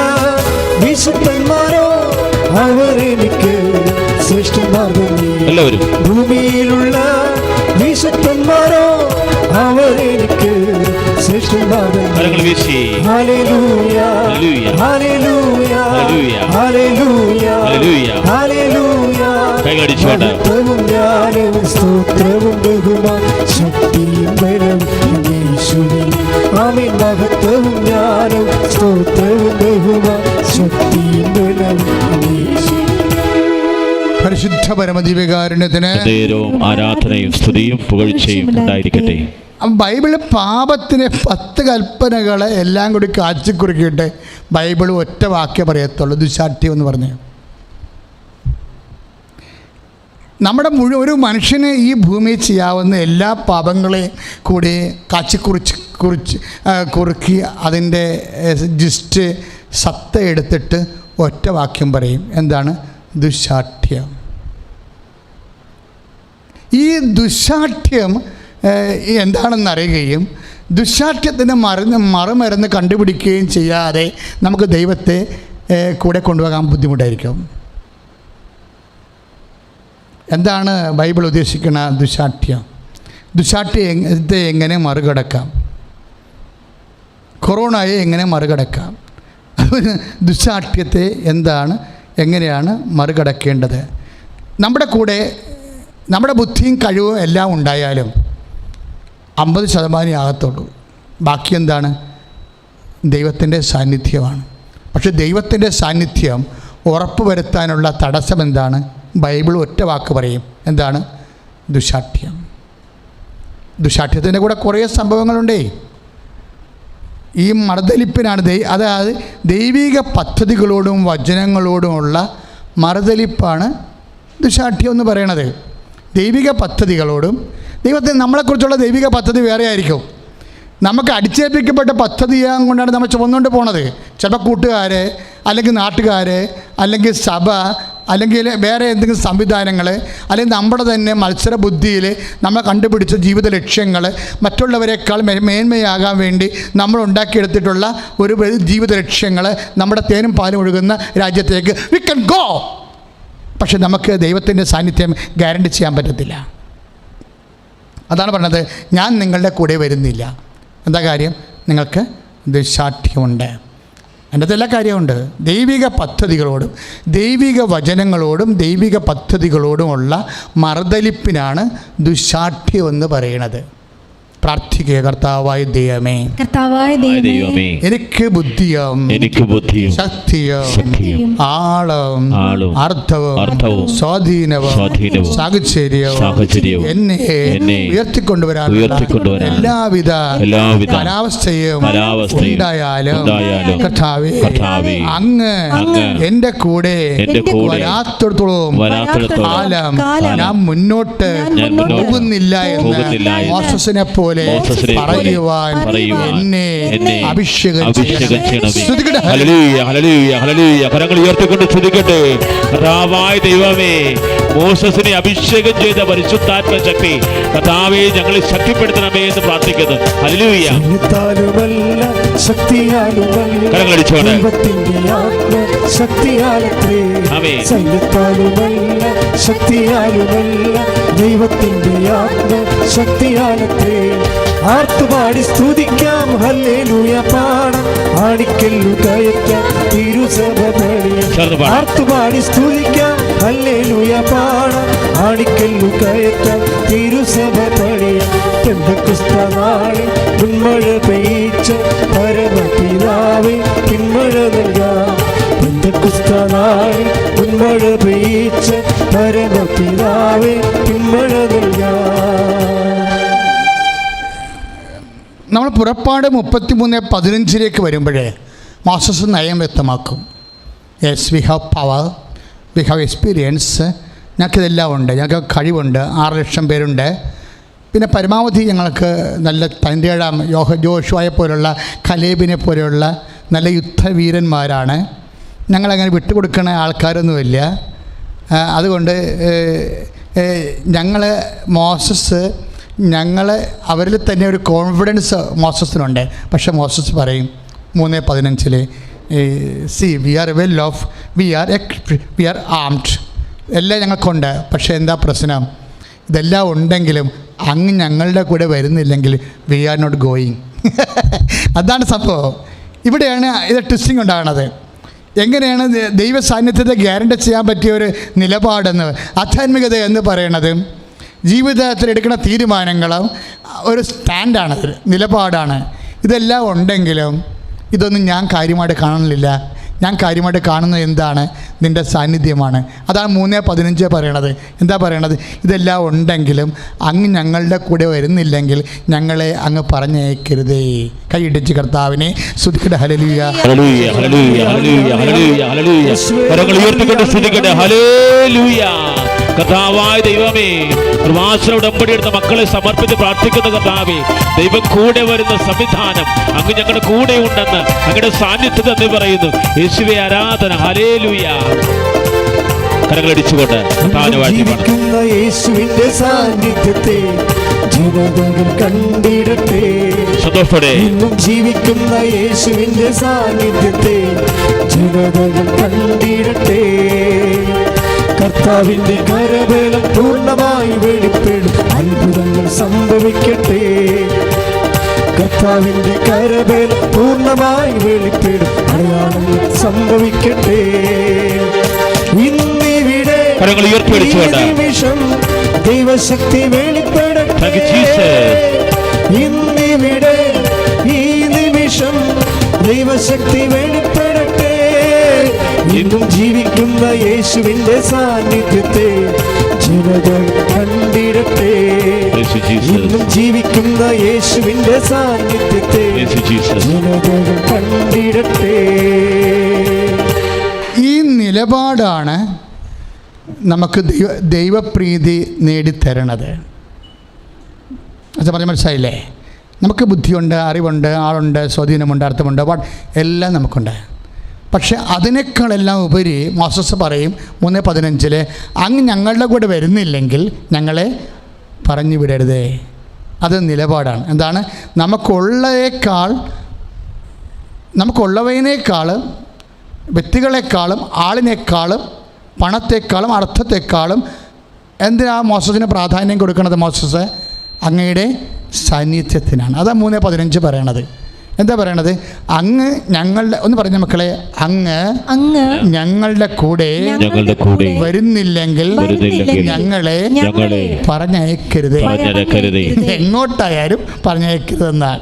Speaker 3: വിശുദ്ധന്മാരോ അവരെനിക്ക് ശ്രേഷ്ഠന്മാർ തന്നെ.
Speaker 1: എല്ലാവരും
Speaker 3: ഭൂമിയിലുള്ള വിശുദ്ധന്മാരോ അവരെനിക്ക് ശ്രേഷ്ഠന്മാർ തന്നെ. Hallelujah, hallelujah, hallelujah, hallelujah. മഹത്വവും ജ്ഞാനവും സ്തോത്രവും ബഹുമാനം ശക്തിയും ബലവും യേശുവിൽ. ആമേൻ. മഹത്വവും ജ്ഞാനവും സ്തോത്രവും ബഹുമാനം ശക്തിയും ബലവും യേശുവിൽ.
Speaker 2: പരിശുദ്ധ പരമദിവ്യകാരുണ്യത്തിന്
Speaker 1: ആരാധനയും സ്തുതിയും പുകഴ്ചയും ഉണ്ടായിരിക്കട്ടെ.
Speaker 2: ബൈബിള് പാപത്തിന് 10 കൽപ്പനകളെ എല്ലാം കൂടി കാച്ചിക്കുറുക്കിയിട്ട് ബൈബിൾ ഒറ്റ വാക്യം പറയത്തുള്ളൂ, ദുശ്ശാഠ്യം എന്ന് പറഞ്ഞു. നമ്മുടെ ഒരു മനുഷ്യന് ഈ ഭൂമിയിൽ ചെയ്യാവുന്ന എല്ലാ പാപങ്ങളെയും കൂടി കുറുക്കി അതിൻ്റെ ജിസ്റ്റ് സത്ത എടുത്തിട്ട് ഒറ്റ വാക്യം പറയും. എന്താണ്? ദുശ്ശാഠ്യം. ഈ ദുശ്ശാഠ്യം എന്താണെന്നറിയുകയും ദുശ്ശാഠ്യത്തിന് മറുമരുന്ന് കണ്ടുപിടിക്കുകയും ചെയ്യാതെ നമുക്ക് ദൈവത്തെ കൂടെ കൊണ്ടുപോകാൻ ബുദ്ധിമുട്ടായിരിക്കും. എന്താണ് ബൈബിൾ ഉദ്ദേശിക്കുന്ന ദുശ്ശാഠ്യം? ദുശ്ശാഠ്യത്തെ എങ്ങനെ മറികടക്കാം? കൊറോണയെ എങ്ങനെ മറികടക്കാം? ദുശ്ശാഠ്യത്തെ എങ്ങനെയാണ് മറികടക്കേണ്ടത്? നമ്മുടെ കൂടെ നമ്മുടെ ബുദ്ധിയും കഴിവും എല്ലാം ഉണ്ടായാലും 50% ആകത്തുള്ളൂ. ബാക്കി എന്താണ്? ദൈവത്തിൻ്റെ സാന്നിധ്യമാണ്. പക്ഷെ ദൈവത്തിൻ്റെ സാന്നിധ്യം ഉറപ്പ് വരുത്താനുള്ള തടസ്സം എന്താണ്? ബൈബിൾ ഒറ്റ വാക്ക് പറയും. എന്താണ്? ദുശ്ശാഠ്യം. ദുശ്ശാഠ്യത്തിൻ്റെ കൂടെ കുറേ സംഭവങ്ങളുണ്ടേ. ഈ മറുതലിപ്പിനാണ് അതായത് ദൈവിക പദ്ധതികളോടും വചനങ്ങളോടുമുള്ള മറുതലിപ്പാണ് ദുശ്ശാഠ്യം എന്ന് പറയണത്. ദൈവിക പദ്ധതികളോടും നമ്മളെക്കുറിച്ചുള്ള ദൈവിക പദ്ധതി വേറെ ആയിരിക്കും. നമുക്ക് അടിച്ചേൽപ്പിക്കപ്പെട്ട പദ്ധതി കൊണ്ടാണ് നമ്മൾ ചുമന്നുകൊണ്ട് പോണത്. ചിലപ്പോൾ കൂട്ടുകാർ, അല്ലെങ്കിൽ നാട്ടുകാർ, അല്ലെങ്കിൽ സഭ, അല്ലെങ്കിൽ വേറെ എന്തെങ്കിലും സംവിധാനങ്ങൾ, അല്ലെങ്കിൽ നമ്മുടെ തന്നെ മത്സര ബുദ്ധിയിൽ നമ്മൾ കണ്ടുപിടിച്ച ജീവിത ലക്ഷ്യങ്ങൾ, മറ്റുള്ളവരെക്കാൾ മേന്മയാകാൻ വേണ്ടി നമ്മൾ ഉണ്ടാക്കിയെടുത്തിട്ടുള്ള ഒരു ജീവിത ലക്ഷ്യങ്ങൾ, നമ്മുടെ തേനും പാലും ഒഴുകുന്ന രാജ്യത്തേക്ക് വി കൻ ഗോ. പക്ഷെ നമുക്ക് ദൈവത്തിൻ്റെ സാന്നിധ്യം ഗ്യാരണ്ടി ചെയ്യാൻ പറ്റത്തില്ല. അതാണ് പറഞ്ഞത്, ഞാൻ നിങ്ങളുടെ കൂടെ വരുന്നില്ല. എന്താ കാര്യം? നിങ്ങൾക്ക് ദുശ്ശാഠ്യമുണ്ട്. എൻ്റെ എല്ലാ കാര്യമുണ്ട്. ദൈവിക പദ്ധതികളോടും ദൈവിക വചനങ്ങളോടും ദൈവിക പദ്ധതികളോടുമുള്ള മറുതലിപ്പിനാണ് ദുശ്ശാഠ്യം എന്ന് പറയുന്നത്. പ്രാർത്ഥിക്കുക. കർത്താവായ ദൈവമേ, എനിക്ക് ബുദ്ധിയും ശക്തിയും ആളും അർത്ഥവും സ്വാധീനവും സാഹചര്യവും എന്നെ ഉയർത്തിക്കൊണ്ടുവരാനുള്ള എല്ലാവിധ കാലാവസ്ഥയും ഉണ്ടായാലും കർത്താവേ, അങ്ങ് എൻ്റെ കൂടെ വരാത്തിടത്തോളം കാലം ഞാൻ മുന്നോട്ട് പോകുന്നില്ല എന്ന് മോശസിനെ പോലെ പറയുവാൻ എന്നെ അഭിഷേകം ചെയ്യണം.
Speaker 1: Hallelujah, hallelujah, hallelujah. കരങ്ങൾ ഉയർത്തിക്കൊണ്ട് സ്തുതിക്കട്ടെ. കർത്താവായ ദൈവമേ, മോശസിനെ അഭിഷേകം ചെയ്ത പരിശുദ്ധാത്മ ശക്തി കർത്താവേ ഞങ്ങളെ ശക്തിപ്പെടുത്തണമേ എന്ന് പ്രാർത്ഥിക്കുന്നു. ഹല്ലേലൂയ. കരങ്ങളടിച്ചോണ്ട്
Speaker 3: ദൈവത്തിന്റെ ആത്മശക്തിയാലത്രേ ആർത്തുപാടി സ്തുതിക്കാം. ഹല്ലേലൂയ പാടാം. ആണിക്കല്ലു കയറ്റാം തിരുസഭ പണിയാം. ആർത്തുപാടി സ്തുതിക്കാം. ഹല്ലേലൂയ പാടാം. ആണിക്കല്ലു കയറ്റാം തിരുസഭ പണിയാം. പെന്തക്കോസ്താനാളിൽ മുൻമഴ പെയ്ച്ച പരമപിതാവേ, പിന്മഴ നൽകാം പരമപിതാവേ പിന്മഴ നൽകാം.
Speaker 2: നമ്മൾ പുറപ്പാട് 33:15 വരുമ്പോഴേ മോസസ് നയം വ്യക്തമാക്കും. Yes, we have power, we have experience, ഞങ്ങൾക്കിതെല്ലാം ഉണ്ട്, ഞങ്ങൾക്ക് കഴിവുണ്ട്, 6 ലക്ഷം പേരുണ്ട്. പിന്നെ പരമാവധി ഞങ്ങൾക്ക് നല്ല തൻ്റെയിടം ജോഷുവയെ പോലുള്ള കലേബിനെ പോലെയുള്ള നല്ല യുദ്ധവീരന്മാരാണ്. ഞങ്ങളങ്ങനെ വിട്ടുകൊടുക്കുന്ന ആൾക്കാരൊന്നുമില്ല. അതുകൊണ്ട് ഞങ്ങൾ അവരിൽ തന്നെ ഒരു കോൺഫിഡൻസ് മോസസിനുണ്ട്. പക്ഷേ മോസസ് പറയും 3:15 see we are well off, we are armed, എല്ലാം ഞങ്ങൾക്കുണ്ട്. പക്ഷേ എന്താ പ്രശ്നം? ഇതെല്ലാം ഉണ്ടെങ്കിലും അങ്ങ് ഞങ്ങളുടെ കൂടെ വരുന്നില്ലെങ്കിൽ വി ആർ നോട്ട് ഗോയിങ്. അതാണ് സംഭവം. ഇവിടെയാണ് ഇത് ട്വിസ്റ്റിംഗ് ഉണ്ടാകുന്നത്. എങ്ങനെയാണ് ദൈവ സാന്നിധ്യത്തെ ഗ്യാരണ്ടി ചെയ്യാൻ പറ്റിയ ഒരു നിലപാടെന്ന്, ആധ്യാത്മികത എന്ന് പറയുന്നത് ജീവിതത്തിൽ എടുക്കുന്ന തീരുമാനങ്ങളും ഒരു സ്റ്റാൻഡാണ്, നിലപാടാണ്. ഇതെല്ലാം ഉണ്ടെങ്കിലും ഇതൊന്നും ഞാൻ കാര്യമായിട്ട് കാണുന്നില്ല. ഞാൻ കാര്യമായിട്ട് കാണുന്നത് എന്താണ്? നിൻ്റെ സാന്നിധ്യമാണ്. അതാണ് 3:15 പറയണത്. എന്താ പറയണത്? ഇതെല്ലാം ഉണ്ടെങ്കിലും അങ്ങ് ഞങ്ങളുടെ കൂടെ വരുന്നില്ലെങ്കിൽ ഞങ്ങളെ അങ്ങ് പറഞ്ഞയക്കരുതേ. കൈയിടിച്ച് കർത്താവിനെ സ്തുതിക്കട്ടെ. Hallelujah,
Speaker 1: hallelujah, hallelujah, hallelujah, hallelujah, hallelujah. കരങ്ങൾ ഉയർത്തിക്കൊണ്ട് സ്തുതിക്കട്ടെ. ഹല്ലേലൂയ. കർത്താവായ ദൈവമേ, പ്രവാസന ഉടമ്പടി എടുത്ത മക്കളെ സമർപ്പിച്ച് പ്രാർത്ഥിക്കുന്ന കർത്താവേ, ദൈവം കൂടെ വരുന്ന സംവിധാനം അങ്ങ് ഞങ്ങളുടെ കൂടെ ഉണ്ടെന്ന് അങ്ങയുടെ സാന്നിധ്യത്തെ എന്ന് പറയുന്നു. യേശുവേ ആരാധന. ഹല്ലേലൂയ. കരങ്ങളടിച്ചുകൊണ്ട്
Speaker 3: ജീവിക്കുന്ന യേശുവിന്റെ സാന്നിധ്യത്തെ ജനതകൾ കണ്ടിടട്ടെ.
Speaker 1: സന്തോഷത്തോടെ
Speaker 3: ഇന്നും ജീവിക്കുന്ന യേശുവിന്റെ സാന്നിധ്യത്തെ ജനതകൾ കണ്ടിടട്ടെ. കർത്താവിന്റെ കരബലം പൂർണ്ണമായി വെളിപ്പെടും, അത്ഭുതങ്ങൾ സംഭവിക്കട്ടെ. കർത്താവിന്റെ കരബലം പൂർണ്ണമായി വെളിപ്പെടും, അടയാളങ്ങൾ സംഭവിക്കട്ടെ. ഇന്നിവിടെ നിമിഷം ദൈവശക്തി വെളിപ്പെടട്ടെ. ഇന്നിവിടെ ഈ നിമിഷം ദൈവശക്തി വെളിപ്പെടട്ടെ. ഇന്നും ജീവിക്കുന്ന യേശുവിന്റെ സാന്നിധ്യത്തെ ജനതകൾ കണ്ടിടട്ടെ. ഇന്നും ജീവിക്കുന്ന യേശുവിന്റെ സാന്നിധ്യത്തെ ജനതകൾ കണ്ടിടട്ടെ.
Speaker 2: ഈ നിലപാടാണ് നമുക്ക് ദൈവപ്രീതി നേടിത്തരണത്. അത് പറഞ്ഞ് മനസ്സിലായില്ലേ? നമുക്ക് ബുദ്ധിയുണ്ട്, അറിവുണ്ട്, ആളുണ്ട്, സ്വാധീനമുണ്ട്, അർത്ഥമുണ്ട്, എല്ലാം നമുക്കുണ്ട്. പക്ഷെ അതിനേക്കാളെല്ലാം ഉപരി മോസസ് പറയും 3:15 അങ്ങ് ഞങ്ങളുടെ കൂടെ വരുന്നില്ലെങ്കിൽ ഞങ്ങളെ പറഞ്ഞു വിടരുതേ. അത് നിലപാടാണ്. എന്താണ്? നമുക്കുള്ളവയേക്കാളും വ്യക്തികളെക്കാളും ആളിനേക്കാളും പണത്തെക്കാളും അർത്ഥത്തെക്കാളും എന്തിനാ മോസസിന് പ്രാധാന്യം കൊടുക്കുന്നത്? മോസസ് അങ്ങയുടെ സാന്നിധ്യത്തിനാണ്. അതാണ് 3:15 പറയണത്. എന്താ പറയണത്? അങ്ങ് ഞങ്ങളുടെ, ഒന്ന് പറഞ്ഞ മക്കളെ, അങ്ങ് ഞങ്ങളുടെ കൂടെ വരുന്നില്ലെങ്കിൽ ഞങ്ങളെ പറഞ്ഞയക്കരുതേ. എങ്ങോട്ടായാലും പറഞ്ഞയക്കരുതെന്നാൽ,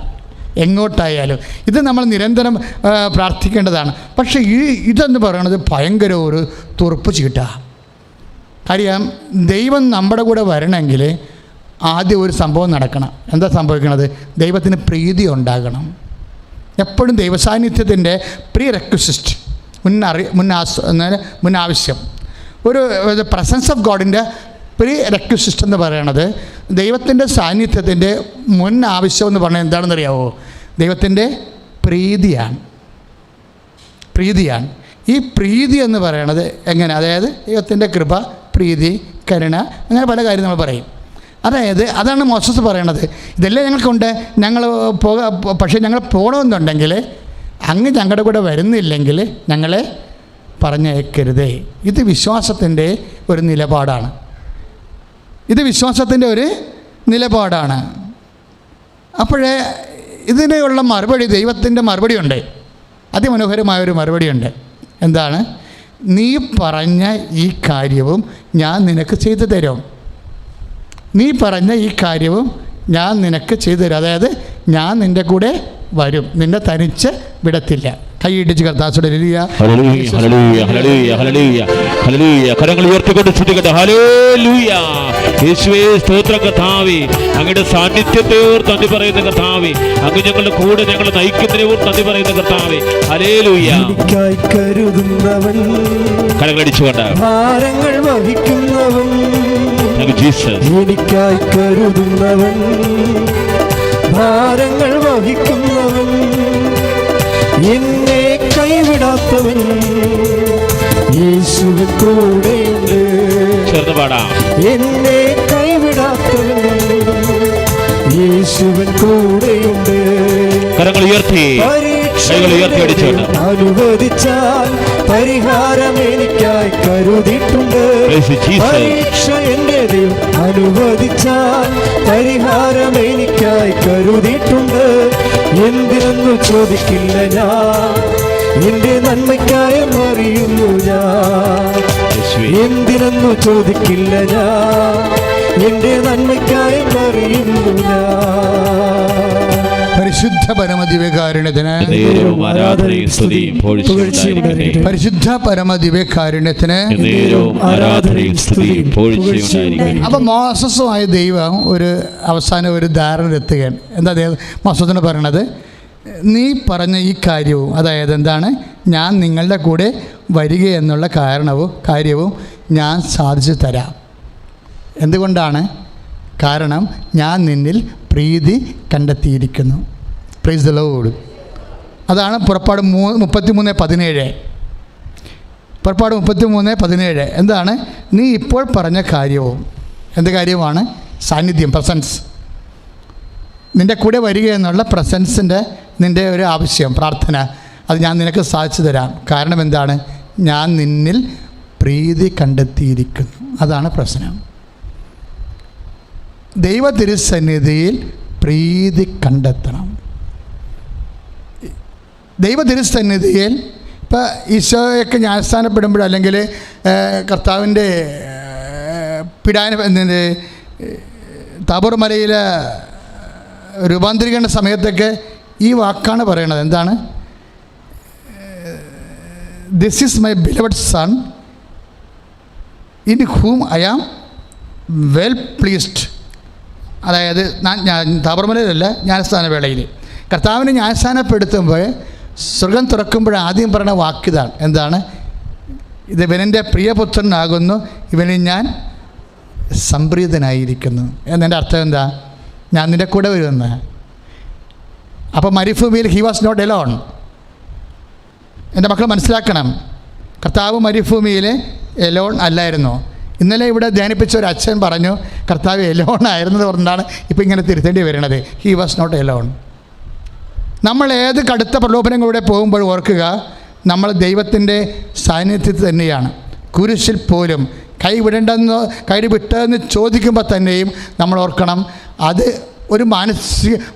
Speaker 2: എങ്ങോട്ടായാലും. ഇത് നമ്മൾ നിരന്തരം പ്രാർത്ഥിക്കേണ്ടതാണ്. പക്ഷേ ഇതെന്ന് പറയുന്നത് ഭയങ്കര ഒരു തുറപ്പ് ചീട്ടാണ്. കാര്യം ദൈവം നമ്മുടെ കൂടെ വരണമെങ്കിൽ ആദ്യം ഒരു സംഭവം നടക്കണം. എന്താ സംഭവിക്കണത്? ദൈവത്തിന് പ്രീതി ഉണ്ടാകണം. എപ്പോഴും ദൈവസാന്നിധ്യത്തിൻ്റെ പ്രീ റെക്വിസിസ്റ്റ്, മുന്നാവശ്യം, ഒരു പ്രസൻസ് ഓഫ് ഗോഡിൻ്റെ പ്രീ റെക്വിസിസ്റ്റ് എന്ന് പറയണത് ദൈവത്തിൻ്റെ സാന്നിധ്യത്തിൻ്റെ മുൻ ആവശ്യം എന്ന് പറഞ്ഞാൽ എന്താണെന്ന് അറിയാമോ? ദൈവത്തിൻ്റെ പ്രീതിയാണ്. ഈ പ്രീതി എന്ന് പറയണത് എങ്ങനെ? അതായത് ദൈവത്തിൻ്റെ കൃപ, പ്രീതി, കരുണ, അങ്ങനെ പല കാര്യം നമ്മൾ പറയും. അതായത് അതാണ് മോസസ് പറയണത്. ഇതെല്ലാം ഞങ്ങൾക്കുണ്ട്, പക്ഷേ ഞങ്ങൾ പോകണമെന്നുണ്ടെങ്കിൽ അങ്ങ് ഞങ്ങളുടെ കൂടെ വരുന്നില്ലെങ്കിൽ ഞങ്ങളെ പറഞ്ഞയക്കരുതേ. ഇത് വിശ്വാസത്തിൻ്റെ ഒരു നിലപാടാണ്. അപ്പോഴേ ഇതിനുള്ള മറുപടി, ദൈവത്തിൻ്റെ മറുപടിയുണ്ട്. അതിമനോഹരമായൊരു മറുപടിയുണ്ട്. എന്താണ്? നീ പറഞ്ഞ ഈ കാര്യവും ഞാൻ നിനക്ക് ചെയ്തു തരും. അതായത് ഞാൻ നിൻ്റെ കൂടെ വരും, നിന്നെ തനിച്ച് വിടത്തില്ല. കൈയിടിച്ച് കർത്താവേ
Speaker 1: ഹല്ലേലൂയ. കരങ്ങൾ ഉയർത്തിക്കൊണ്ട് സ്തുതിക്കട്ടെ. ഹല്ലേലൂയ. യേശുവേ സ്തോത്രം കർത്താവേ. അങ്ങയുടെ സാന്നിധ്യത്തെ ഓർത്ത് നന്ദി പറയുന്ന കർത്താവേ. അങ്ങ് ഞങ്ങളുടെ കൂടെ ഞങ്ങളെ നയിക്കുന്നതിനെ ഓർത്ത് നന്ദി പറയുന്ന കർത്താവേ. ഹല്ലേലൂയ.
Speaker 3: എനിക്കായി കരുതുന്നവൻ,
Speaker 1: കരങ്ങളടിച്ചുകൊണ്ട്
Speaker 3: ഭാരങ്ങൾ വഹിക്കുന്നവൻ,
Speaker 1: ജീസസ്.
Speaker 3: എനിക്കായി കരുതുന്നവൻ, ഭാരങ്ങൾ വഹിക്കുന്നവൻ, എന്നെ കൈവിടാത്തവൻ, യേശുവിൻ കൂടെയുണ്ട്.
Speaker 1: ചേർന്ന് പാടാം.
Speaker 3: എന്നെ കൈവിടാത്തവൻ, യേശുവിൻ കൂടെയുണ്ട്.
Speaker 1: കരങ്ങൾ ഉയർത്തി കൈകൾ ഉയർത്തി അടിച്ചുകൊണ്ട്
Speaker 3: അനുവദിച്ചാൽ പരിഹാരം എനിക്കായി കരുതിയിട്ടുണ്ട്. പരീക്ഷ എന്റെ ദൈവം അനുവദിച്ചാൽ പരിഹാരം എനിക്കായി കരുതിയിട്ടുണ്ട്. എന്തിനെന്നു ചോദിക്കില്ല ഞാൻ, എന്റെ നന്മയ്ക്കായി അറിയുന്നു ഞാൻ. എന്തിനെന്നു ചോദിക്കില്ല ഞാൻ, എന്റെ നന്മയ്ക്കായി അറിയുന്നു ഞാൻ.
Speaker 2: പരിശുദ്ധ പരമദിവ്യകാരുണ്യത്തിന്, പരിശുദ്ധ പരമദിവ്യകാരുണ്യത്തിന്. അപ്പൊ മോസസുമായ ദൈവം അവസാനം ഒരു ധാരണയിലെത്തുകയാണ്. എന്താ മോസസിന് പറയണത്? നീ പറഞ്ഞ ഈ കാര്യവും, അതായത് എന്താണ്, ഞാൻ നിങ്ങളുടെ കൂടെ വരിക എന്നുള്ള കാര്യവും ഞാൻ സാധിച്ചു തരാം. എന്തുകൊണ്ടാണ്? കാരണം ഞാൻ നിന്നിൽ പ്രീതി കണ്ടെത്തിയിരിക്കുന്നു. Praise the Lord. അതാണ് പുറപ്പാട് 33:17. പുറപ്പാട് 33:17 എന്താണ്? നീ ഇപ്പോൾ പറഞ്ഞ കാര്യവും, എന്ത് കാര്യമാണ്? സാന്നിധ്യം, പ്രസൻസ്. നിൻ്റെ കൂടെ വരിക എന്നുള്ള പ്രസൻസിൻ്റെ നിൻ്റെ ഒരു ആവശ്യം, പ്രാർത്ഥന, അത് ഞാൻ നിനക്ക് സാധിച്ചു തരാം. കാരണം എന്താണ്? ഞാൻ നിന്നിൽ പ്രീതി കണ്ടെത്തിയിരിക്കുന്നു. അതാണ് പ്രശ്നം. ദൈവ തിരുസന്നിധിയിൽ പ്രീതി കണ്ടെത്തണം. ദൈവ തിരുസന്നിധിയിൽ ഇപ്പോൾ ഈശോയൊക്കെ ജ്ഞാനസ്ഥാനപ്പെടുമ്പോൾ, അല്ലെങ്കിൽ കർത്താവിൻ്റെ താബോർ മലയിലെ രൂപാന്തരീകരണ സമയത്തൊക്കെ ഈ വാക്കാണ് പറയണത്. എന്താണ്? This is my beloved son in whom I am well pleased. അതായത് താപർമലയിലല്ല, ജ്ഞാനസ്ഥാന വേളയിൽ കർത്താവിനെ ജ്ഞാനസ്ഥാനപ്പെടുത്തുമ്പോൾ സ്വർഗം തുറക്കുമ്പോൾ ആദ്യം പറയുന്ന വാക്കിതാണ്. എന്താണ്? ഇത് ഇവനെൻ്റെ പ്രിയപുത്രനാകുന്നു, ഇവനിൽ ഞാൻ സംപ്രീതനായിരിക്കുന്നു എന്നതിൻ്റെ അർത്ഥം എന്താ? ഞാൻ നിൻ്റെ കൂടെ വരുമെന്ന്. അപ്പോൾ മരുഭൂമിയിൽ ഹി വാസ് നോട്ട് എലോൺ. എൻ്റെ മക്കൾ മനസ്സിലാക്കണം, കർത്താവ് മരുഭൂമിയിൽ എലോൺ അല്ലായിരുന്നു. ഇന്നലെ ഇവിടെ ധ്യാനിപ്പിച്ച ഒരു അച്ഛൻ പറഞ്ഞു കർത്താവ് എലോൺ ആയിരുന്നത് കൊണ്ടാണ് ഇപ്പോൾ ഇങ്ങനെ തിരുത്തേണ്ടി വരുന്നത്. He was not alone. നമ്മൾ ഏത് കടുത്ത പ്രലോഭനങ്ങളിലൂടെ പോകുമ്പോൾ ഓർക്കുക, നമ്മൾ ദൈവത്തിൻ്റെ സാന്നിധ്യത്തിൽ തന്നെയാണ്. കുരിശിൽ പോലും കൈവിടേണ്ടെന്ന് ചോദിക്കുമ്പോൾ തന്നെയും നമ്മൾ ഓർക്കണം, അത് ഒരു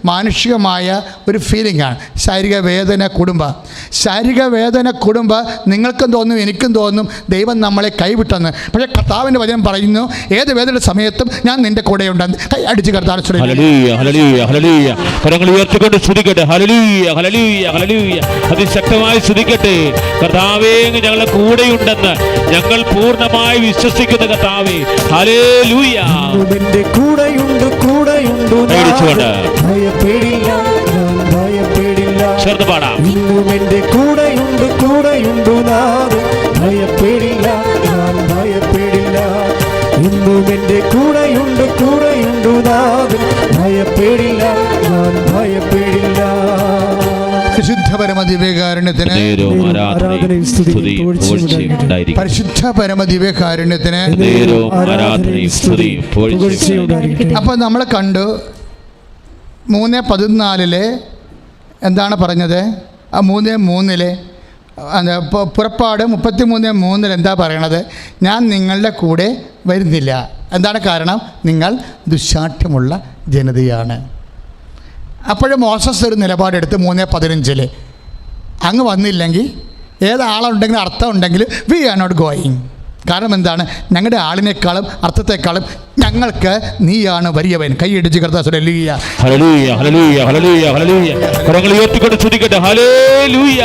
Speaker 2: മാനുഷികമായ ഒരു ഫീലിംഗാണ്. ശാരീരിക വേദന കുടുംബ നിങ്ങൾക്കും തോന്നും, എനിക്കും തോന്നും ദൈവം നമ്മളെ കൈവിട്ടെന്ന്. പക്ഷേ കർത്താവിൻ്റെ വചനം പറയുന്നു, ഏത് വേദനയുടെ സമയത്തും ഞാൻ നിൻ്റെ കൂടെ ഉണ്ടെന്ന്. കൈ അടിച്ച് കർത്താവ്
Speaker 1: അതിശക്തമായി സ്തുതിക്കട്ടെ. കർത്താവേ, ഞങ്ങളുടെ കൂടെയുണ്ടെന്ന് ഞങ്ങൾ പൂർണ്ണമായി വിശ്വസിക്കുന്ന കർത്താവേ. ഹല്ലേലൂയ.
Speaker 3: നിന്റെ കൂടെയുണ്ട്, ഭയപ്പെടില്ല, ഞാൻ ഭയപ്പെടില്ല.
Speaker 1: ചേർന്ന് പാടാം.
Speaker 3: ഇന്നും എൻ്റെ കൂടെയുണ്ട് നാഥൻ, ഭയപ്പെടില്ല, ഞാൻ ഭയപ്പെടില്ല. ഇന്നും എൻ്റെ കൂടെയുണ്ട് നാഥൻ, ഭയപ്പെടില്ല, ഞാൻ ഭയപ്പെടില്ല.
Speaker 2: പരിശുദ്ധ പരമദിവ്യകാരുണ്യത്തിന്, പരിശുദ്ധ പരമദിവ്യകാരുണ്യത്തിന്. അപ്പോൾ നമ്മൾ കണ്ടു 3:14 എന്താണ് പറഞ്ഞത്? 3:3 പുറപ്പാട് 33:3 എന്താ പറയണത്? ഞാൻ നിങ്ങളുടെ കൂടെ വരുന്നില്ല. എന്താണ് കാരണം? നിങ്ങൾ ദുശ്ശാഠ്യമുള്ള ജനതയാണ്. അപ്പോഴും മോസസ് ഒരു നിലപാടെടുത്ത് 3:15 അങ്ങ് വന്നില്ലെങ്കിൽ, ഏതാളുണ്ടെങ്കിലും അർത്ഥം ഉണ്ടെങ്കിൽ വി ആർ നോട്ട് ഗോയിങ്. കാരണം എന്താണ്? ഞങ്ങളുടെ ആളിനേക്കാളും അർത്ഥത്തെക്കാളും ഞങ്ങൾക്ക് നീയാണ് വലിയവൻ. കൈയടിച്ച് കർത്താവ് hallelujah.
Speaker 1: Hallelujah hallelujah hallelujah hallelujah. കരങ്ങൾ ഉയർത്തിക്കൊണ്ട് സ്തുതിക്കട്ടെ. ഹല്ലേലൂയ.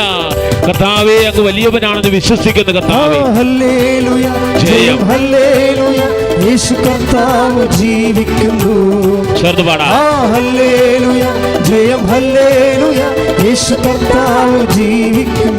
Speaker 1: കർത്താവേ, അങ്ങ് വലിയവനാണെന്ന് വിശ്വസിക്കുന്ന കർത്താവേ.
Speaker 3: ഹല്ലേലൂയ ജയം ഹല്ലേലൂയ. യേശു കർത്താവ് ജീവിക്കുന്നു.
Speaker 1: ചേർന്ന് പാടാം.
Speaker 3: ഹല്ലേലൂയ ജയം ഹല്ലേലൂയ. യേശു കർത്താവ് ജീവിക്കുന്നു.